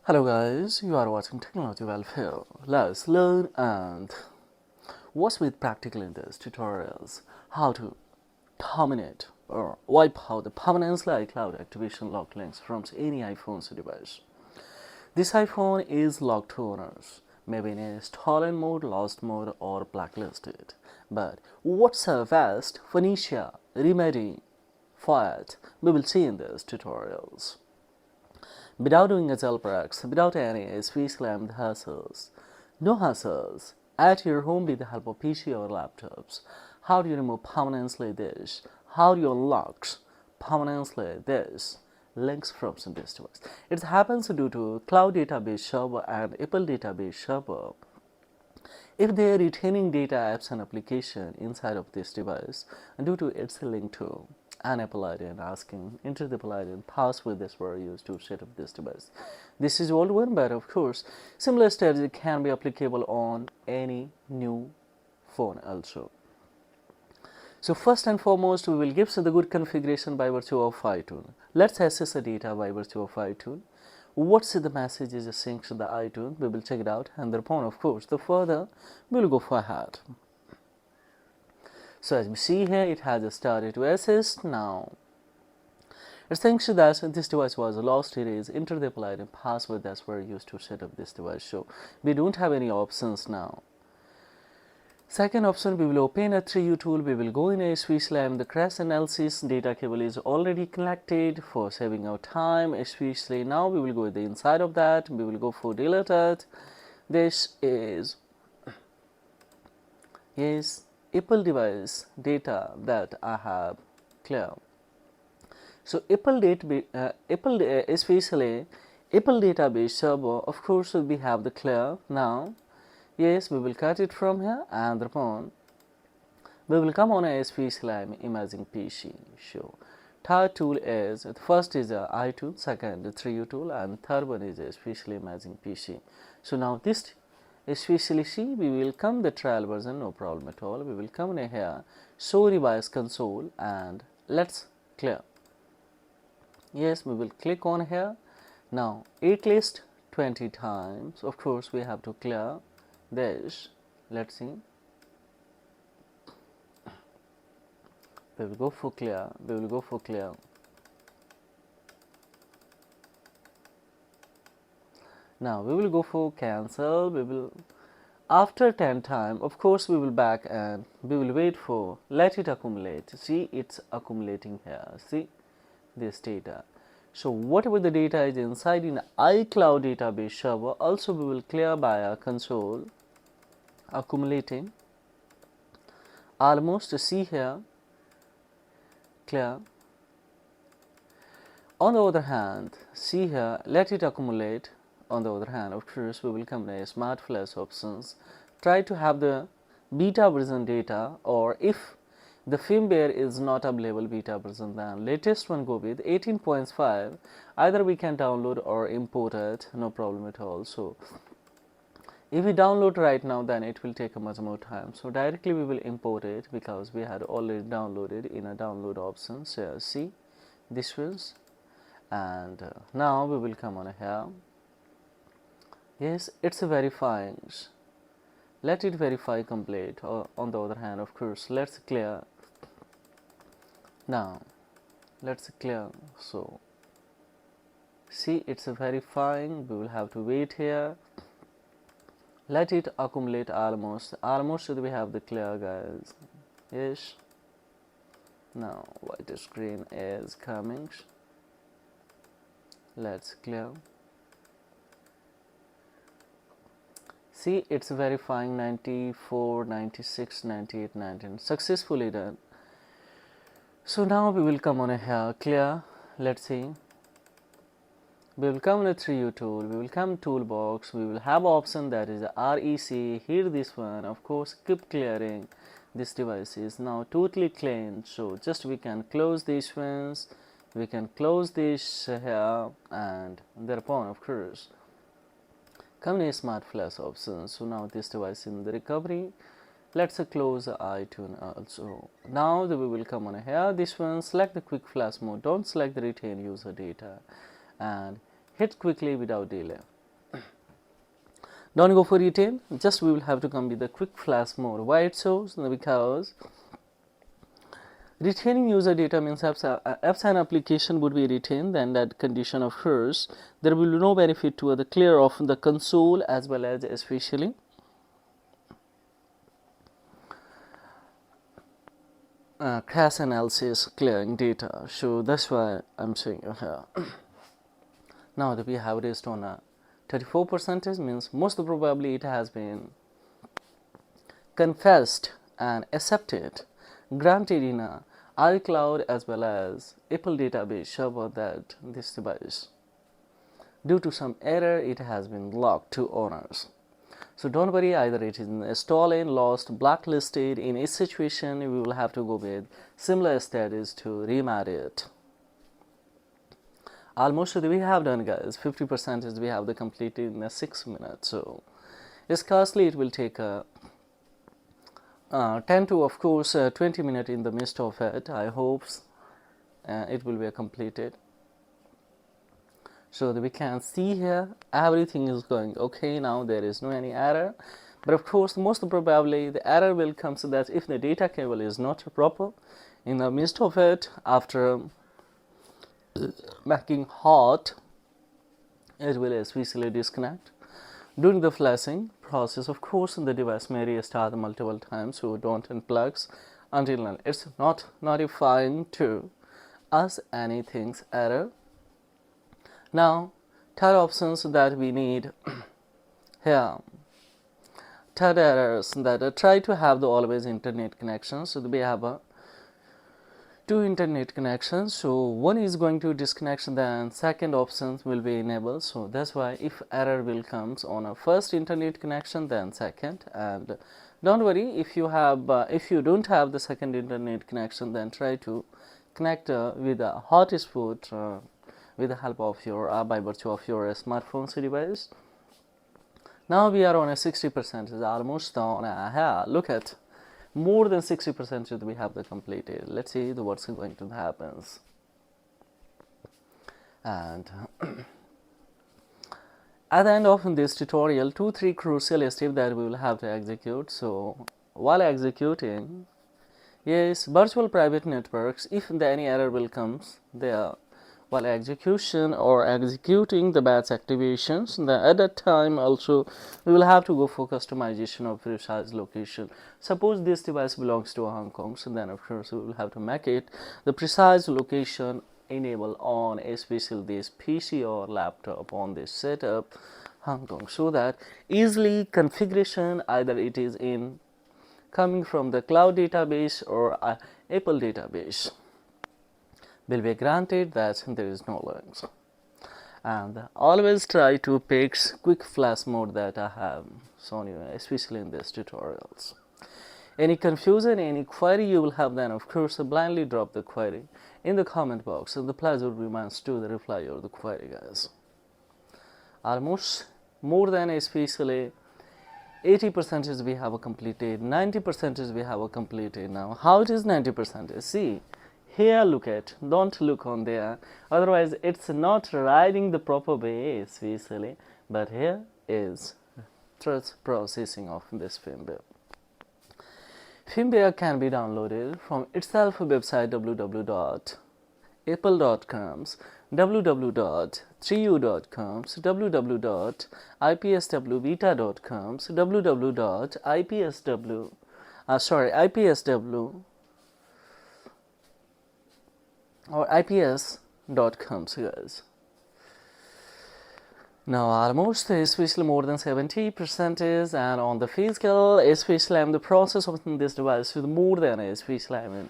Hello guys, you are watching Technology Welfare. Let's learn and watch with practical in this tutorials how to terminate or wipe out the permanently iCloud activation lock links from any iPhone's device. This iPhone is locked to owners, maybe in a stolen mode, lost mode or blacklisted. But what's a vast Phoenicia remedy for it? We will see in this tutorials. Without doing a jailbreak, without any speech slammed hassles, no hassles, at your home with the help of PC or laptops. How do you remove permanently this? How do you unlock permanently this? Links from this device. It happens due to cloud database server and Apple database server. If they are retaining data, apps and application inside of this device due to its link to an Apple ID and asking enter the Apple ID and password this were used to set up this device. This is old one, but of course similar strategy can be applicable on any new phone also. So first and foremost, we will give the good configuration by virtue of iTunes. Let's access the data by virtue of iTunes. What's the message is synced to the iTunes? We will check it out, and thereupon, of course, the further we will go for ahead. So as we see here, it has started to assist now. It's thanks to that this device was lost. It is enter the Apple ID and password that's were used to set up this device. So we don't have any options now. Second option, we will open a 3U tool. We will go in a SVSLAM. The crash analysis data cable is already connected for saving our time, especially now we will go the inside of that. We will go for deleted. This is Apple device data that I have clear. So especially Apple database server, of course we have the clear now. Yes, we will cut it from here, and thereupon we will come on a SVSLAM imaging PC. So third tool is, the first is a iTunes, second the 3U tool, and third one is especially imaging PC. So now this especially see, we will come the trial version, no problem at all. We will come in here, show device console, and let's clear. Yes, we will click on here. Now at least 20 times, of course we have to clear this. Let's see. We will go for clear. We will go for clear. Now we will go for cancel. We will, after 10 times, of course we will back and we will wait for let it accumulate. See, it's accumulating here. See this data. So whatever the data is inside in iCloud database server, also we will clear by a console accumulating. Almost see here clear. On the other hand, see here let it accumulate. On the other hand, of course, we will come to smart flash options. Try to have the beta version data, or if the firmware is not available beta version, then latest one go with 18.5. Either we can download or import it, no problem at all. So if we download right now, then it will take a much more time. So directly we will import it because we had already downloaded in a download option. So see this was, and now we will come on here. Yes, it's a verifying. Let it verify complete. On the other hand, of course, let's clear. Now, let's clear. So, see, it's a verifying. We will have to wait here. Let it accumulate almost. Almost we have the clear, guys. Yes. Now, white screen is coming. Let's clear. See, it's verifying 94, 96, 98, 19. Successfully done. So now we will come on here, clear. Let's see. We will come on a 3U tool. We will come toolbox. We will have option that is REC. Here this one. Of course, keep clearing. This device is now totally clean. So just we can close these ones. We can close this here, and thereupon, of course, come in a smart flash option. So now this device in the recovery. Let's close iTunes also. Now we will come on here. This one, select the quick flash mode. Don't select the retain user data, and hit quickly without delay. Don't go for retain, just we will have to come with the quick flash mode. Why it so? Because retaining user data means apps and application would be retained, then that condition occurs. There will be no benefit to the clear of the console as well as especially crash analysis clearing data. So that's why I'm saying here. Now that we have reached on a 34% means most probably it has been confessed and accepted, granted in a iCloud as well as Apple database server that this device, due to some error, it has been locked to owners. So don't worry, either it is stolen, lost, blacklisted. In each situation, we will have to go with similar status to remap it. Almost we have done, guys. 50% is we have the completed in 6 minutes. So scarcely it will take a 10 to of course 20 minutes in the midst of it. I hope it will be completed. So that we can see here everything is going okay. Now there is no any error, but of course most probably the error will come, so that if the data cable is not proper in the midst of it, after making hot, it will especially disconnect. During the flashing process, of course, the device may restart multiple times, so don't unplug until it's not notifying to us anything's error. Now, third options that we need here. Third errors that try to have the always internet connections. So we have two internet connections. So one is going to disconnect, then second options will be enabled. So that's why if error will comes on a first internet connection, then second. And don't worry, if you don't have the second internet connection, then try to connect with a hotspot with the help of your by virtue of your smartphone device. Now we are on a 60%, is almost on a look at more than 60% we have the completed. Let's see what's going to happen. And at the end of this tutorial, 2-3 crucial steps that we will have to execute. So while executing, yes, virtual private networks, if any error will comes there while execution or executing the batch activations, then at that time also we will have to go for customization of precise location. Suppose this device belongs to Hong Kong, so then of course we will have to make it the precise location enable on especially this PC or laptop on this setup Hong Kong, so that easily configuration, either it is in coming from the cloud database or Apple database, will be granted that there is no links. And always try to pick quick flash mode that I have shown you, especially in these tutorials. Any confusion, any query you will have, then of course blindly drop the query in the comment box, and the pleasure remains to the reply or the query, guys. Almost more than especially 80% we have completed, 90% we have completed. Now how it is 90%? See here, look at, don't look on there, otherwise it's not riding the proper way especially. But here is thread processing of this firmware. Firmware can be downloaded from itself website www.apple.coms, www.3u.coms, www.ipswbeta.coms, ipsw or ips.com, guys. Now almost especially more than 70% is, and on the physical especially I'm the process of this device with more than especially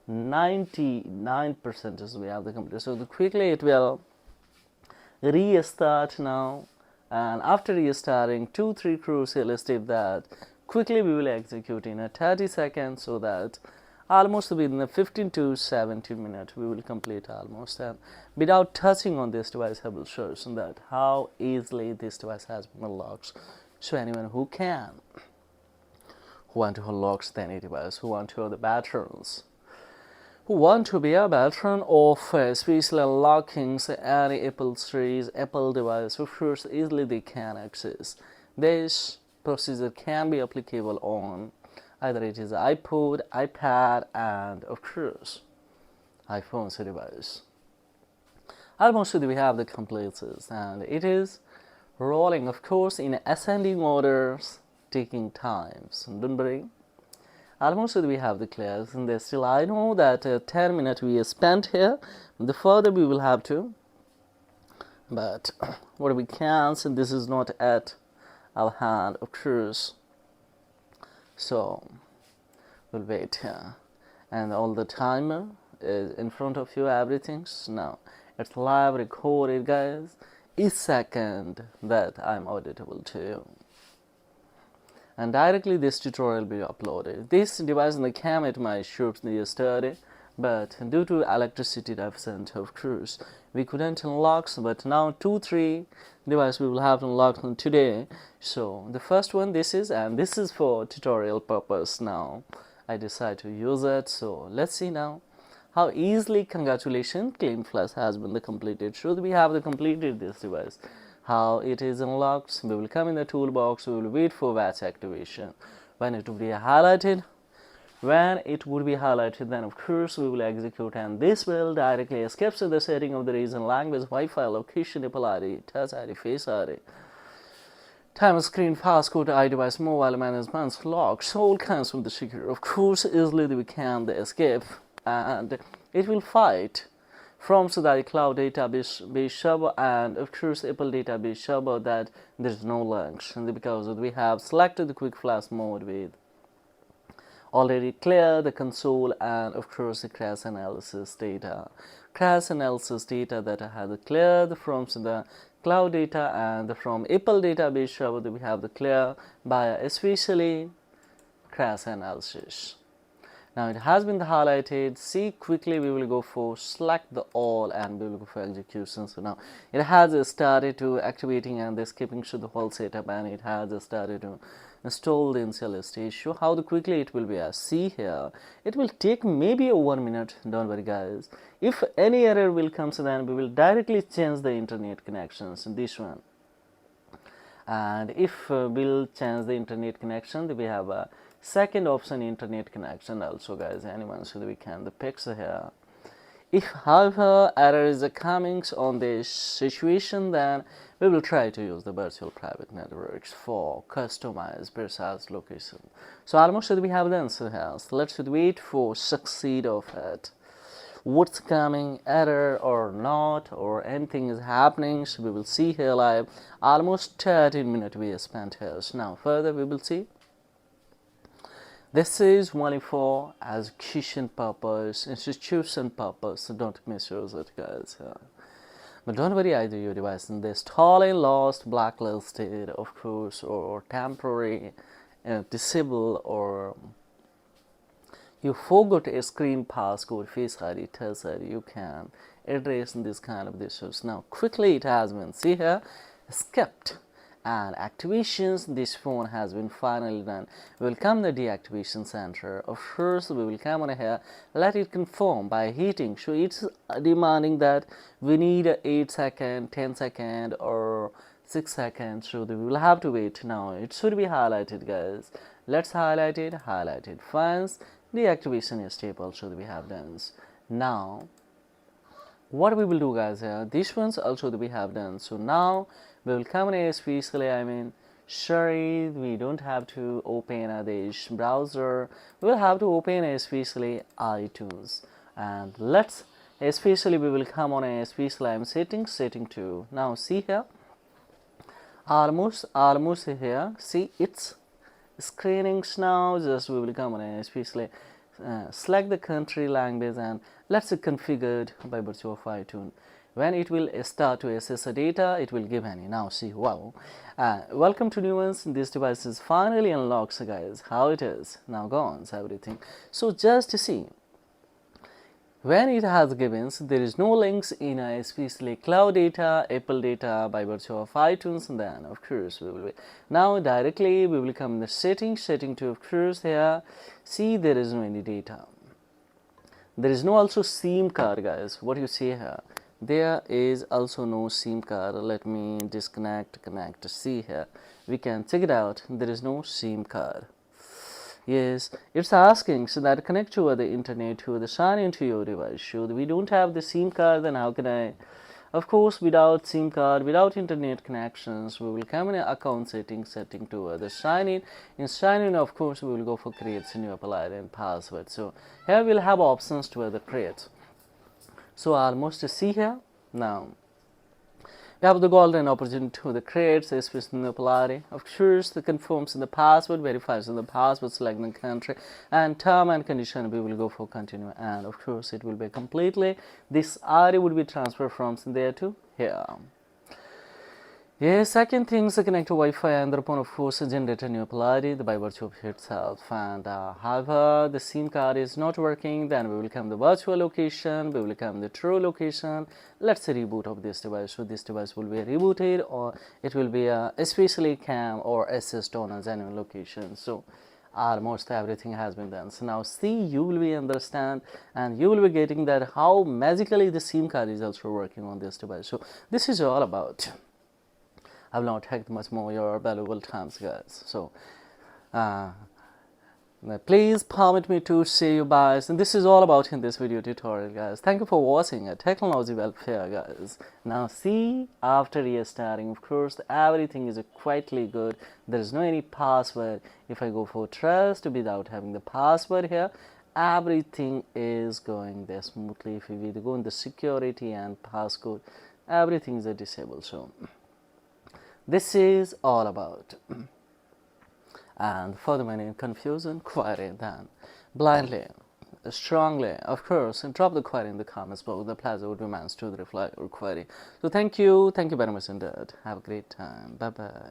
99% is we have the complete. So quickly it will restart now, and after restarting 2-3 crucial steps that quickly we will execute in a 30 seconds, so that almost within 15 to 17 minutes we will complete almost. And without touching on this device, I will show you that how easily this device has been unlocked. So anyone who want to unlock any device, who want to have the veterans, who want to be a veteran of especially unlocking any Apple series, Apple device, of course easily they can access This procedure can be applicable on either it is iPod, iPad, and of course iPhone's device. Almost we have the complete list, and it is rolling, of course, in ascending orders, taking time. So don't worry. Almost we have the class, and still I know that 10 minutes we have spent here. The further we will have to, but what we can, so this is not at our hand, of course. So we'll wait here, and all the timer is in front of you. Everything's now. It's live recorded, guys. Each second that I'm auditable to you. And directly this tutorial will be uploaded. This device came at my shop yesterday, but due to electricity deficit, of course, we couldn't unlock. But now 2-3 devices we will have to unlock today. So the first one this is, and this is for tutorial purpose. Now I decide to use it. So let's see now how easily, congratulations, Clean Flash has been completed. Should we have completed this device? How it is unlocked? We will come in the toolbox. We will wait for batch activation. When it will be highlighted, then of course we will execute, and this will directly escape to the setting of the region, language, Wi-Fi, location, Apple ID, Touch ID, Face ID, time screen, passcode, iDevice, mobile management, locks, all kinds of the secure. Of course, easily we can escape, and it will fight from the iCloud database server and of course Apple database server that there is no links, and because we have selected the quick flash mode with already clear the console and of course the crash analysis data that I had cleared from the cloud data and from Apple database server that we have the clear by especially crash analysis. Now it has been highlighted. See, quickly we will go for select the all and we will go for execution. So now it has started to activating and skipping to the whole setup, and it has started to install the initial stage. Show how quickly it will be. See here, it will take maybe 1 minute. Don't worry, guys. If any error will come, so then we will directly change the internet connections in this one. And if we'll change the internet connection, we have a second option, internet connection also, guys. Anyone, so we can fix here. If however error is coming on this situation, then we will try to use the virtual private networks for customized precise location. So almost we have the answer here. So let's wait for succeed of it. What's coming, error or not, or anything is happening. So we will see here live. Almost 13 minutes we have spent here. So now further we will see. This is only for execution purpose, institution purpose, so don't misuse it, guys. But don't worry, either your device in this totally lost, blacklisted, of course, or temporary, disable, or you forgot a screen passcode, Face ID, Touch ID, you can address this kind of issues. Now quickly it has been, see here, skipped. And activations, this phone has been finally done. We will come the deactivation center. Of course, we will come on here, let it confirm by hitting. So it's demanding that we need 8 seconds, 10 seconds, or 6 seconds. So we will have to wait. Now it should be highlighted, guys. Let's highlight it. Highlighted files. Deactivation is stable. So we have done. Now what we will do, guys, here, these ones also we have done. So now we will come in especially, sorry, we don't have to open this browser. We will have to open especially iTunes, and let's especially we will come on especially setting 2. Now see here, almost here. See, it's screenings now. Just we will come on especially select the country, language, and let's configured by virtue of iTunes. When it will start to access the data, it will give any. Now see, wow, welcome to new ones. This device is finally unlocked, so guys, how it is now gone, so everything. So just to see, when it has given, so there is no links in especially cloud data, Apple data by virtue of iTunes, and then of course we will be now directly we will come in the setting 2, of course here. See, there is no any data. There is no also SIM card, guys. What you see here, There is also no SIM card. Let me disconnect, connect. See here, we can check it out. There is no SIM card. Yes, it's asking so that connect to the internet to the sign into your device. So we don't have the SIM card, then how can I? Of course, without SIM card, without internet connections, we will come in account setting to the sign in. In sign in, of course, we will go for create new Apple ID and password. So here we'll have options to the create. So almost see here now. We have the golden opportunity to the create space in the polarity. Of course, the confirms in the password, verifies in the password, select the country, and term and condition. We will go for continue, and of course, it will be completely. This ID would be transferred from there to here. Yes, second thing is connect to Wi-Fi and thereupon of course generate a new polarity by virtue of itself. And however the SIM card is not working, then we will come the virtual location, we will come the true location. Let's say reboot of this device. So this device will be rebooted, or it will be especially cam or assist on a genuine location. So almost everything has been done. So now see, you will be understand and you will be getting that how magically the SIM card is also working on this device. So this is all about. I will not take much more your valuable times, guys. So please permit me to say you guys, and this is all about in this video tutorial, guys. Thank you for watching a technology welfare, guys. Now see, after restarting, of course everything is quietly good. There is no any password. If I go for trust without having the password here, everything is going there smoothly. If we go in the security and passcode, everything is disabled. So this is all about. And for the many confusion, query, then blindly, strongly, of course, and drop the query in the comments below. The pleasure would be mine to reply your query. So thank you very much indeed. Have a great time. Bye bye.